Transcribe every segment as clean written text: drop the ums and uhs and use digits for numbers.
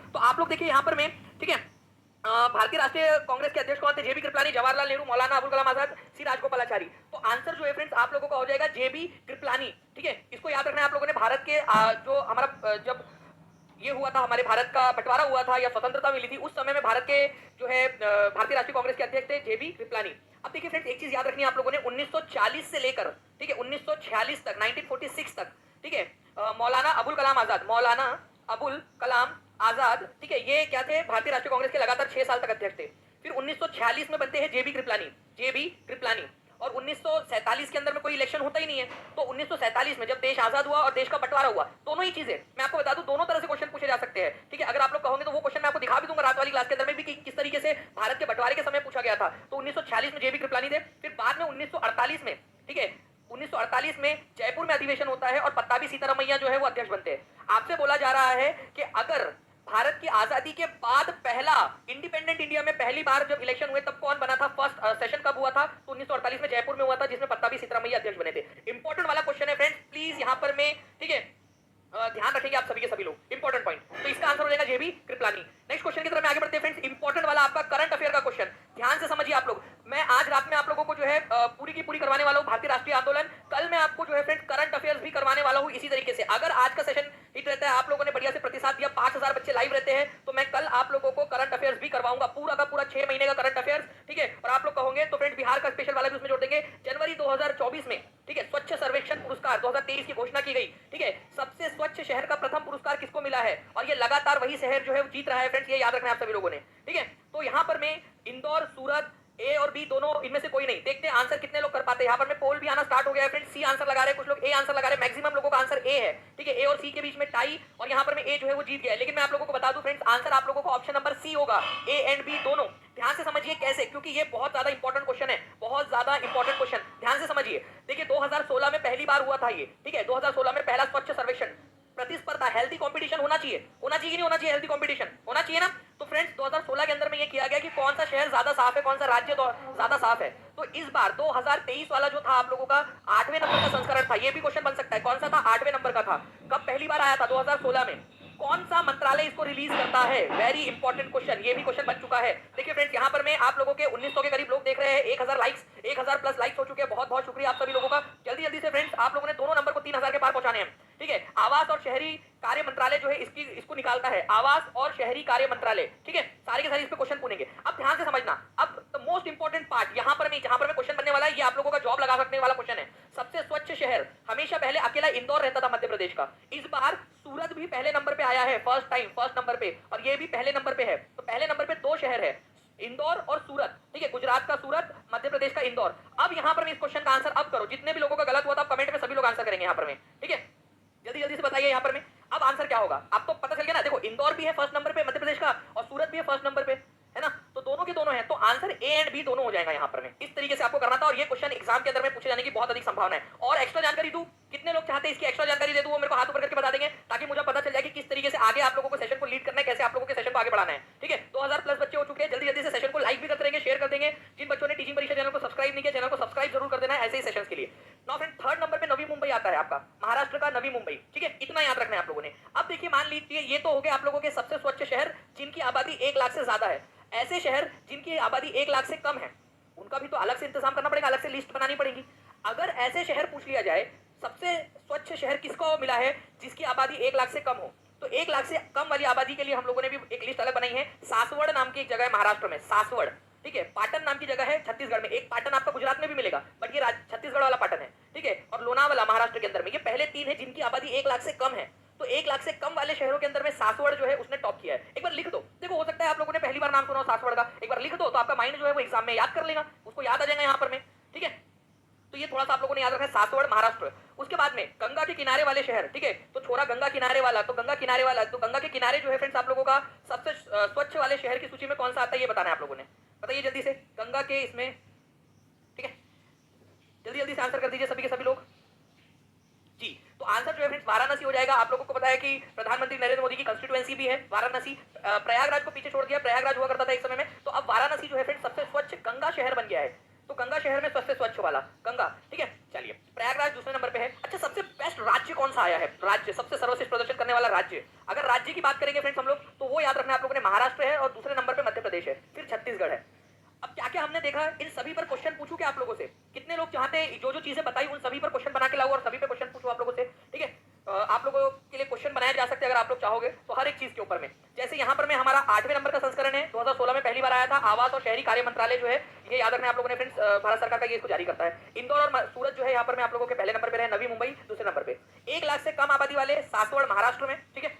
तो आप लोग देखिए यहाँ पर मैं, ठीक है, भारतीय राष्ट्रीय कांग्रेस के अध्यक्ष कौन थे? जेबी कृपलानी, जवाहरलाल नेहरू, मौलाना अबुल कलाम आजाद, सी राजगोपालाचारी। तो आंसर जो है फ्रेंड्स आप लोगों का हो जाएगा जेबी कृपलानी। ठीक है, इसको याद रखना है आप लोगों ने। भारत के जो हमारा जब ये हुआ था, हमारे भारत का बंटवारा हुआ था या स्वतंत्रता मिली थी, उस समय में भारत के जो है भारतीय राष्ट्रीय कांग्रेस के अध्यक्ष थे जेबी कृपलानी। अब देखिए फ्रेंड्स एक चीज याद रखनी है आप लोगों ने, 1940 से लेकर, ठीक है, 1946 तक, 1946 तक, ठीक है, मौलाना अबुल कलाम आजाद, मौलाना अबुल कलाम आजाद, ठीक है, ये क्या थे? भारतीय राष्ट्रीय कांग्रेस के लगातार 6 साल तक अध्यक्ष थे। फिर 1946 में बनते हैं जेबी कृपलानी, जेबी कृपलानी। और 1947 के अंदर में कोई इलेक्शन होता ही नहीं है, तो 1947 में जब देश आजाद हुआ और देश का बंटवारा हुआ, दोनों ही चीजें मैं आपको बता दूं, दोनों तरह से क्वेश्चन पूछे जा सकते हैं। ठीक है, अगर आप लोग कहोगे तो वो क्वेश्चन मैं आपको दिखा भी दूंगा रात वाली क्लास के अंदर में भी कि किस तरीके से भारत के बंटवारे के समय पूछा गया था। तो 1946 में जेबी कृपलानी थे। फिर बाद में 1948 में, ठीक है, 1948 में जयपुर में अधिवेशन होता है और पट्टाभी सीतारामैया जो है वो अध्यक्ष बनते हैं। आपसे बोला जा रहा है कि अगर भारत की आजादी के बाद पहला इंडिपेंडेंट इंडिया में पहली बार जब इलेक्शन हुए तब कौन बना था? फर्स्ट सेशन कब हुआ था? तो 1948 में जयपुर में हुआ था, जिसमें पट्टाभी सीतारामैया अध्यक्ष बने थे। इंपॉर्टेंट वाला क्वेश्चन है फ्रेंड्स, प्लीज यहां पर मैं, ठीक है, ध्यान रखेंगे आप सभी के सभी लोग। इंपॉर्टेंट पॉइंट, तो इसका आंसर हो जाएगा जेबी कृपलानी। नेक्स्ट क्वेश्चन की तरफ में आगे बढ़ते हैं फ्रेंड्स। इंपॉर्टेंट वाला आपका करंट अफेयर का क्वेश्चन, ध्यान से समझिए आप लोग। मैं आज रात में आप लोगों को जो है पूरी की पूरी करवाने वाला हूं भारतीय राष्ट्रीय आंदोलन। कल मैं आपको जो है फ्रेंड्स करंट अफेयर्स भी करवाने वाला हूं इसी तरीके से। अगर आज का सेशन हिट रहता है, आप लोगों ने बढ़िया से प्रतिसाद दिया, 5000 बच्चे लाइव रहते हैं, तो मैं कल आप लोगों को करंट अफेयर्स भी करवाऊंगा, पूरा का पूरा 6 महीने का करंट अफेयर्स। ठीक है, और आप लोग कहोगे तो फ्रेंड्स बिहार का स्पेशल वाला भी उसमें जोड़ देंगे। जनवरी 2024 में, ठीक है, स्वच्छ सर्वेक्षण पुरस्कार 2023 की घोषणा की गई। ठीक है, सबसे स्वच्छ शहर का प्रथम पुरस्कार किसको मिला है? और ये लगातार वही शहर जो है वो जीत रहा है फ्रेंड्स, ये याद रखना है आप सभी लोगों ने। ठीक है, तो यहां पर मैं इंदौर, सूरत, ए और बी दोनों इनमें से कोई नहीं। देखते हैं आंसर कितने लोग कर पाते हैं। यहाँ पर में पोल भी आना स्टार्ट हो गया है फ्रेंड्स। सी आंसर लगा रहे हैं कुछ लोग, ए आंसर लगा रहे हैं। मैक्सिमम लोगों का आंसर ए है। ठीक है, ए और सी के बीच में टाई, और यहाँ पर में ए जो है वो जीत गया है। लेकिन मैं आप लोगों को बता दूं फ्रेंड्स, आंसर आप लोगों को ऑप्शन नंबर सी होगा, ए एंड बी दोनों। ध्यान से समझिए कैसे, क्योंकि ये बहुत ज्यादा इंपॉर्टेंट क्वेश्चन है, बहुत ज्यादा इंपॉर्टेंट क्वेश्चन। ध्यान से समझिए, देखिए 2016 में पहली बार हुआ था ये। ठीक है, 2016 में पहला स्वच्छ सर्वेक्षण, प्रतिस्पर्धा, हेल्थी कंपटीशन होना चाहिए, होना चाहिए नहीं होना चाहिए? हेल्थी कंपटीशन होना चाहिए ना। तो फ्रेंड्स 2016 के अंदर में ये किया गया कि कौन सा शहर ज्यादा साफ है, कौन सा राज्य ज्यादा साफ है। तो इस बार 2023 वाला जो था आप लोगों का 8वें नंबर का संस्करण था, ये भी क्वेश्चन बन सकता है। कौन सा था? 8वें नंबर का था। कब पहली बार आया था? 2016 में। कौन सा मंत्रालय इसको रिलीज करता है? वेरी इंपॉर्टेंट क्वेश्चन, ये भी क्वेश्चन बन चुका है। देखिए फ्रेंड्स यहाँ पर मैं आप लोगों के 1900 के करीब लोग देख रहे हैं, 1000 लाइक्स, 1000 प्लस लाइक्स हो चुके हैं। बहुत बहुत शुक्रिया आप सभी लोगों का। जल्दी जल्दी से फ्रेंड्स आप लोगों ने दोनों नंबर को 3000 के पार पहुंचाने हैं। ठीक है, आवास और शहरी कार्य मंत्रालय जो है इसको निकालता है, आवास और शहरी कार्य मंत्रालय। ठीक है, सारे के सारे इस पे क्वेश्चन पूछेंगे। अब ध्यान से समझना, अब द मोस्ट इंपॉर्टेंट पार्ट यहाँ पर मैं क्वेश्चन बनने वाला है, ये आप लोगों का जॉब लगा सकने वाला क्वेश्चन है। सबसे स्वच्छ शहर, हमेशा पहले अकेला इंदौर रहता था मध्य प्रदेश का, इस बार सूरत भी पहले नंबर पे आया है, फर्स्ट टाइम फर्स्ट नंबर पे, और ये भी पहले नंबर पे है। तो पहले नंबर पे दो शहर है, इंदौर और सूरत। ठीक है, गुजरात का सूरत, मध्य प्रदेश का इंदौर। अब यहां पर मैं इस क्वेश्चन का आंसर अब करो, जितने भी लोगों का गलत हुआ था कमेंट में सभी लोग आंसर करेंगे यहां पर में। ठीक है, जल्दी जल्दी से बताइए यहां पर में अब आंसर क्या होगा। आपको पता चल गया ना, देखो इंदौर भी है फर्स्ट नंबर पे मध्य प्रदेश का, और सूरत भी है फर्स्ट नंबर पे, है ना। तो दोनों के दोनों है, तो आंसर ए एंड बी दोनों हो जाएगा यहां पर में। इस तरीके से आपको करना था, और ये क्वेश्चन एग्जाम के अंदर में पूछे जाने की बहुत अधिक संभावना है। और एक्स्ट्रा जानकारी दूं, कितने लोग चाहते हैं इसकी एक्स्ट्रा जानकारी दे दूं, वो मेरे को हाथ ऊपर करके बता देंगे, ताकि मुझे पता चल जाए कि किस तरीके से आगे आप लोगों को सेशन को लीड करना है, कैसे आप लोगों के सेशन को आगे बढ़ाना है। ठीक है, 2000 प्लस बच्चे हो चुके हैं। जल्दी जल्दी से सेशन को लाइक भी करते रहेंगे, शेयर कर देंगे। जिन बच्चों ने टीचिंग परीक्षा चैनल को सब्सक्राइब नहीं किया, चैनल को सब्सक्राइब जरूर कर देना है ऐसे ही सेशंस के लिए। नाउ फ्रेंड, थर्ड नंबर पे नवी मुंबई आता है आपका, महाराष्ट्र का नवी मुंबई। ठीक है, इतना याद रखना है आप लोगों ने। अब देखिए मान लीजिए ये तो हो गए आप लोगों के सबसे स्वच्छ शहर जिनकी आबादी 1 लाख से ज्यादा है। ऐसे शहर जिनकी आबादी 1 लाख से कम है, उनका भी तो अलग से इंतजाम करना पड़ेगा, अलग से लिस्ट बनानी पड़ेगी। अगर ऐसे शहर पूछ लिया जाए, सबसे स्वच्छ शहर किसको मिला है जिसकी आबादी 1 लाख से कम हो, तो 1 लाख से कम वाली आबादी के लिए हम लोगों ने भी एक लिस्ट अलग बनाई है। सासवड़ नाम की एक जगह है महाराष्ट्र में, सासवड़। ठीक है, पाटन नाम की जगह है छत्तीसगढ़ में, एक पाटन आपका गुजरात में भी मिलेगा, बट ये छत्तीसगढ़ वाला पाटन है। ठीक है, और लोनावाला महाराष्ट्र के अंदर में। ये पहले 3 है जिनकी आबादी 1 लाख से कम है। तो 1 लाख से कम वाले शहरों के अंदर में सासवड़ जो है उसने टॉप किया है। एक बार लिख दो, देखो हो सकता है आप लोगों ने पहली बार नाम सुना हो सासवड़ का, एक बार लिख दो तो आपका माइंड जो है वो एग्जाम में याद कर लेगा, उसको याद आ जाएगा यहाँ पर में। ठीक है, तो ये थोड़ा सा आप लोगों ने याद रखना है, सासवड़ महाराष्ट्र। उसके बाद में गंगा के किनारे वाले शहर। ठीक है, तो छोरा गंगा किनारे वाला, तो गंगा किनारे वाला, तो गंगा के किनारे जो है फ्रेंड्स आप लोगों का सबसे स्वच्छ वाले शहर की सूची में कौन सा आता है ये बताना है आप लोगों ने। बताइए जल्दी से, गंगा के इसमें। ठीक है, जल्दी जल्दी से आंसर कर दीजिए सभी के सभी लोग जी। तो आंसर जो है फ्रेंड्स वाराणसी हो जाएगा। आप लोगों को पता है कि प्रधानमंत्री नरेंद्र मोदी की कंस्टिट्यूएंसी भी है वाराणसी। प्रयागराज को पीछे छोड़ दिया, प्रयागराज हुआ करता था एक समय में, तो अब वाराणसी जो है फ्रेंड्स सबसे स्वच्छ गंगा शहर बन गया है। तो गंगा शहर में सबसे स्वच्छ वाला गंगा। ठीक है, चलिए प्रयागराज दूसरे नंबर पे है। अच्छा, सबसे बेस्ट राज्य कौन सा आया है? राज्य, सबसे सर्वश्रेष्ठ प्रदर्शन करने वाला राज्य, अगर राज्य की बात करेंगे फ्रेंड्स हम लोग, तो वो याद रखना महाराष्ट्र है और दूसरे नंबर पे मध्य प्रदेश है, फिर छत्तीसगढ़ है। अब क्या क्या हमने देखा, इन सभी पर क्वेश्चन पूछूं क्या आप लोगों से? कितने लोग चाहते हैं जो जो चीजें बताई उन सभी पर क्वेश्चन बना के लाऊं और सभी पे क्वेश्चन पूछूं आप लोगों से? ठीक है, आप लोगों के लिए क्वेश्चन बनाए जा सकते हैं अगर आप लोग चाहोगे तो, हर एक चीज के ऊपर में। जैसे यहाँ पर में हमारा 8वें नंबर का संस्करण है, 2016 में पहली बार आया था। आवास और शहरी कार्य मंत्रालय जो है, ये याद रखना आप लोगों ने फ्रेंड्स, भारत सरकार का ये इसको जारी करता है। इंदौर और सूरत जो है यहाँ पर में आप लोगों के पहले नंबर पे रहे, नवी मुंबई दूसरे नंबर पे। 1 लाख से कम आबादी वाले सासवड़ महाराष्ट्र में, ठीक है।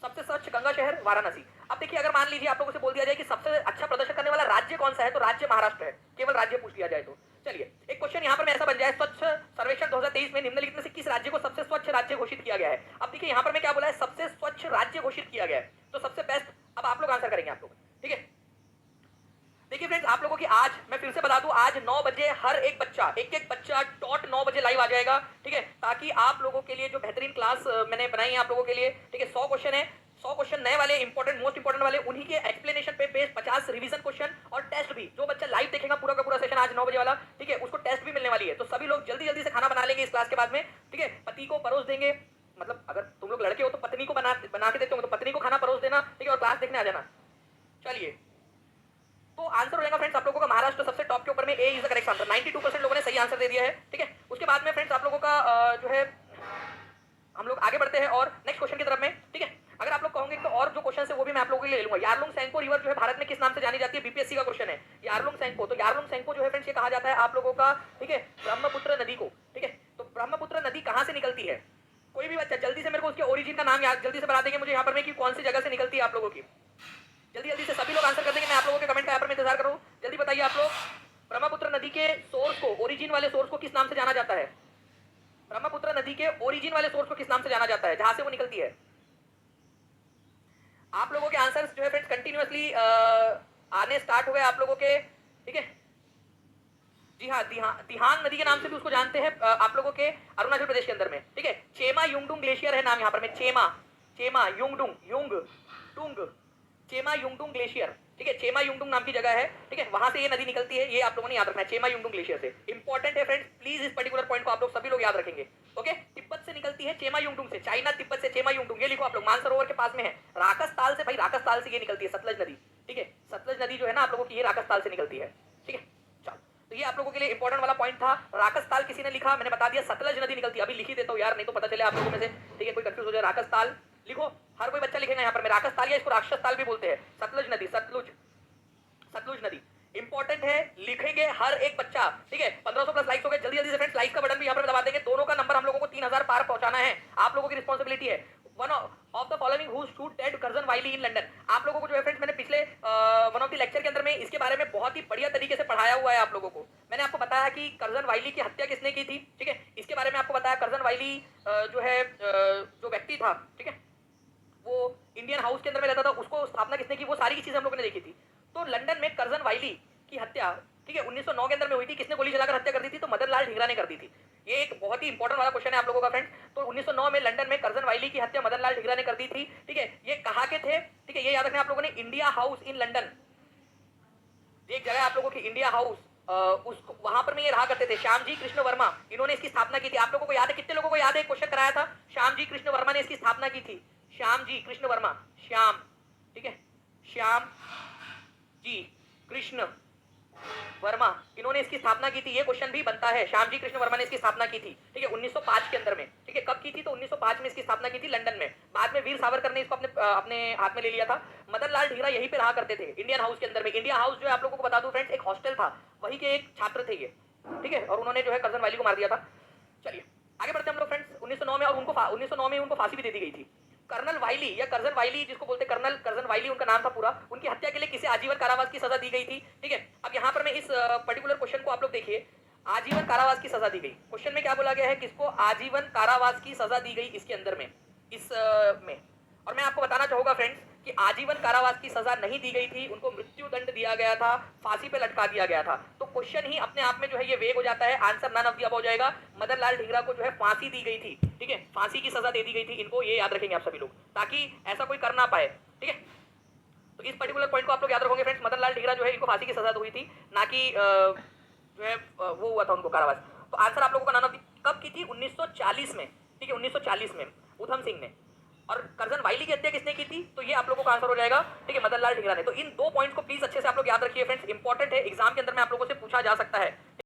सबसे स्वच्छ गंगा शहर वाराणसी। अब देखिए, अगर मान लीजिए आप लोगों से बोल दिया जाए कि सबसे अच्छा प्रदर्शन करने वाला राज्य कौन सा है, तो राज्य महाराष्ट्र है। केवल राज्य पूछ लिया जाए तो। चलिए, एक क्वेश्चन यहाँ पर मैं ऐसा बन जाए, स्वच्छ सर्वेक्षण 2023 में निम्नलिखित में से किस राज्य को सबसे स्वच्छ राज्य घोषित किया गया है? अब देखिए यहाँ पर मैं क्या बोला है, सबसे स्वच्छ राज्य घोषित किया गया है, तो सबसे बेस्ट अब आप लोग आंसर करेंगे आप लोग, ठीक है। देखिए फ्रेंड्स, आप लोगों की आज मैं फिर से बता दूं, आज 9 बजे हर एक बच्चा, एक बच्चा डॉट 9 बजे लाइव आ जाएगा, ठीक है, ताकि आप लोगों के लिए जो बेहतरीन क्लास मैंने बनाई है आप लोगों के लिए, ठीक है। 100 क्वेश्चन है, 100 क्वेश्चन नए वाले, इंपॉर्टेंट, मोस्ट इंपॉर्टेंट वाले, उन्हीं के एक्सप्लेनेशन पे बेस्ड 50 रिवीजन क्वेश्चन और टेस्ट भी। जो बच्चा लाइव देखेगा पूरा का पूरा सेशन आज 9 बजे वाला, ठीक है, उसको टेस्ट भी मिलने वाली है। तो सभी लोग जल्दी जल्दी से खाना बना लेंगे इस क्लास के बाद में, ठीक है। पति को परोस देंगे, मतलब अगर तुम लोग लड़के हो तो पत्नी को बना के देते हो तो पत्नी को खाना परोस देना, ठीक है, और क्लास देखने आ जाना। चलिए, तो आंसर हो जाएगा फ्रेंड्स आप लोगों का महाराष्ट्र सबसे टॉप के ऊपर में, ए इज द करेक्ट आंसर। 92% लोगों ने सही आंसर दे दिया है, ठीक है। उसके बाद में फ्रेंड्स आप लोगों का जो है, हम लोग आगे बढ़ते हैं और नेक्स्ट क्वेश्चन की तरफ में, ठीक है। अगर आप लोग कहोगे तो और जो क्वेश्चन है वो भी मैं आप लोगों के लिए ले लूंगा। यारलुंग सेंको रिवर जो है भारत में किस नाम से जानी जाती है? बीपीएससी का क्वेश्चन है, यारलुंग सेंको। तो यारलुंग सेंको जो है फ्रेंड्स, ये कहा जाता है आप लोगों का, ठीक है, ब्रह्मपुत्र नदी को, ठीक है। तो ब्रह्मपुत्र नदी कहां से निकलती है? कोई भी बच्चा जल्दी से मेरे को उसके ओरिजिन का नाम याद जल्दी से बता देंगे मुझे यहाँ पर में कि कौन सी जगह से निकलती है आप लोगों की। जल्दी जल्दी से सभी लोग आंसर कर देंगे, मैं आप लोगों के कमेंट का यहाँ पर मैं इंतजार कर रहा हूँ। जल्दी बताइए आप लोग, ब्रह्मपुत्र नदी के सोर्स को, ओरिजिन वाले सोर्स को किस नाम से जाना जाता है? ब्रह्मपुत्र नदी के ओरिजिन वाले सोर्स को किस नाम से जाना जाता है, जहां से वो निकलती है? आप लोगों के आंसर्स जो है फ्रेंड्स कंटिन्यूअसली आने स्टार्ट हो गए आप लोगों के, ठीक है। जी हाँ, दिहांग नदी के नाम से भी उसको जानते हैं आप लोगों के अरुणाचल प्रदेश के अंदर में, ठीक है। चेमा युंगडुंग ग्लेशियर है नाम यहाँ पर में, चेमा युंगडुंग चेमा युंगडुंग ग्लेशियर, ठीक है। चेमा युंगडुंग नाम की जगह है, ठीक है, वहां से ये नदी निकलती है, ये आप लोगों ने याद रखना है, चेमा युंगडुंग ग्लेशियर से। इंपॉर्टेंट है फ्रेंड्स, प्लीज इस पर्टिकुलर पॉइंट को आप लोग सभी लोग याद रखेंगे, ओके। तिब्बत से निकलती है चेमा युंगडुंग से, चाइना तिब्बत से चेमा युंगडुंग, ये लिखो आप लोग, मानसरोवर के पास में है। राकसताल से, भाई राकसताल से ये निकलती है, सतलज नदी, ठीक है। सतलज नदी जो है ना आप लोगों की, ये राकसताल से निकलती है, ठीक है। चलो, तो ये आप लोगों के लिए इंपॉर्टेंट वाला पॉइंट था। राकसताल किसी ने लिखा, मैंने बता दिया सतलज नदी निकलती है, अभी लिख ही देता हूँ यार, नहीं तो पता चले आप लोगों में से, ठीक है, कोई कंफ्यूज हो जाए। राकसताल लिखो, हर कोई बच्चा लिखेगा यहाँ पर, मैं राकसताल या इसको राक्षस ताल भी बोलते हैं। सतलज नदी, सतलुज नदी इंपॉर्टेंट है, लिखेंगे हर एक बच्चा, ठीक है। 1500 प्लस लाइक्स हो गए, जल्दी जल्दी से फ्रेंड्स लाइक का बटन भी यहाँ पर दबा देंगे। दोनों का नंबर हम लोगों को 3000 पार पहुंचाना है, आप लोगों की रिस्पांसिबिलिटी है। One of the following who shoot dead Curzon Wyllie in London. आप लोगों को जो है फ्रेंड्स, मैंने पिछले वन ऑफ द लेक्चर के अंदर में इसके बारे में बहुत ही बढ़िया तरीके से पढ़ाया हुआ है आप लोगों को। मैंने आपको बताया कि कर्जन वाइली की हत्या किसने की थी, ठीक है, इसके बारे में आपको बताया। कर्जन वाइली जो है जो व्यक्ति था, ठीक है, वो इंडियन हाउस के अंदर में रहता था, उसको स्थापना किसने की, वो सारी की चीजें हम लोगों ने देखी थी। तो लंदन में कर्जन वाइली की हत्या, ठीक है, 1909 के अंदर में हुई थी। किसने गोली चलाकर हत्या कर दी थी? तो मदन लाल ढींगरा ने कर दी थी। ये एक बहुत ही इंपॉर्टेंट वाला क्वेश्चन है आप लोगों का फ्रेंड्स। तो 1909 में लंदन में कर्जन वाइली की हत्या मदन लाल ढींगरा ने कर दी थी, ठीक है। ये कहाँ के थे, ठीक है, ये याद रखना आप लोगों ने, इंडिया हाउस इन लंदन, एक जगह आप लोगों की इंडिया हाउस, उसको वहां पर में ये रहा करते थे। श्यामजी कृष्ण वर्मा, इन्होंने इसकी स्थापना की थी। आप लोगों को याद है, कितने लोगों को याद है, क्वेश्चन कराया था, श्यामजी कृष्ण वर्मा ने इसकी स्थापना की थी। श्यामजी कृष्ण वर्मा, श्याम, ठीक है, श्याम जी कृष्ण वर्मा, इन्होंने इसकी स्थापना की थी। ये क्वेश्चन भी बनता है, श्यामजी कृष्ण वर्मा ने इसकी स्थापना की थी, ठीक है, 1905 के अंदर में, ठीक है। कब की थी? तो 1905 में इसकी स्थापना की थी लंदन में। बाद में वीर सावरकर ने इसको अपने हाथ में ले लिया था। मदन लाल ढींगरा यहीं पे रहा करते थे, इंडियन हाउस के अंदर में। इंडिया हाउस जो है आप लोगों को बता दूं फ्रेंड्स, एक हॉस्टल था, वही के एक छात्र थे ये, ठीक है, और उन्होंने जो है कर्जन वाइली को मार दिया था। चलिए आगे बढ़ते हैं हम लोग फ्रेंड्स। 1909 में, और उनको 1909 में उनको फांसी भी दे दी गई थी। कर्नल वाइली या कर्जन वाइली जिसको बोलते हैं, कर्नल कर्जन वाइली उनका नाम था पूरा, उनकी हत्या के लिए किसे आजीवन कारावास की सजा दी गई थी, ठीक है। अब यहाँ पर मैं इस पर्टिकुलर क्वेश्चन को आप लोग देखिए, आजीवन कारावास की सजा दी गई। क्वेश्चन में क्या बोला गया है, किसको आजीवन कारावास की सजा दी गई इसके अंदर में, इस में। और मैं आपको बताना चाहूंगा फ्रेंड्स कि आजीवन कारावास की सजा नहीं दी गई थी, उनको मृत्यु दंड दिया गया था, फांसी पे लटका दिया गया था। तो क्वेश्चन ही अपने आप में जो है ये वेग हो जाता है, answer none of the above हो जाएगा। मदन लाल ढींगरा को जो है फांसी दी गई थी, ठीक है, फांसी की सजा दे दी गई थी इनको, ये याद रखेंगे आप सभी लोग, ताकि ऐसा कोई कर ना पाए, ठीक है। तो इस पर्टिकुलर पॉइंट को आप लोग याद रखोगे फ्रेंड्स, मदन लाल ढींगरा जो है इनको फांसी की सजा हुई थी, ना कि जो है वो हुआ था उनको कारावास। तो आंसर आप लोगों का नन ऑफ द कब की थी? 1940 में, ठीक है, 1940 में उधम सिंह ने, और करजन वाइली की हत्या किसने की थी? तो ये आप लोगों का आंसर हो जाएगा, ठीक है, मदन लाल टिकरा ने। तो इन 2 पॉइंट्स को प्लीज अच्छे से आप लोग याद रखिए फ्रेंड्स, इंपॉर्टेंट है, एग्जाम के अंदर में आप लोगों से पूछा जा सकता है।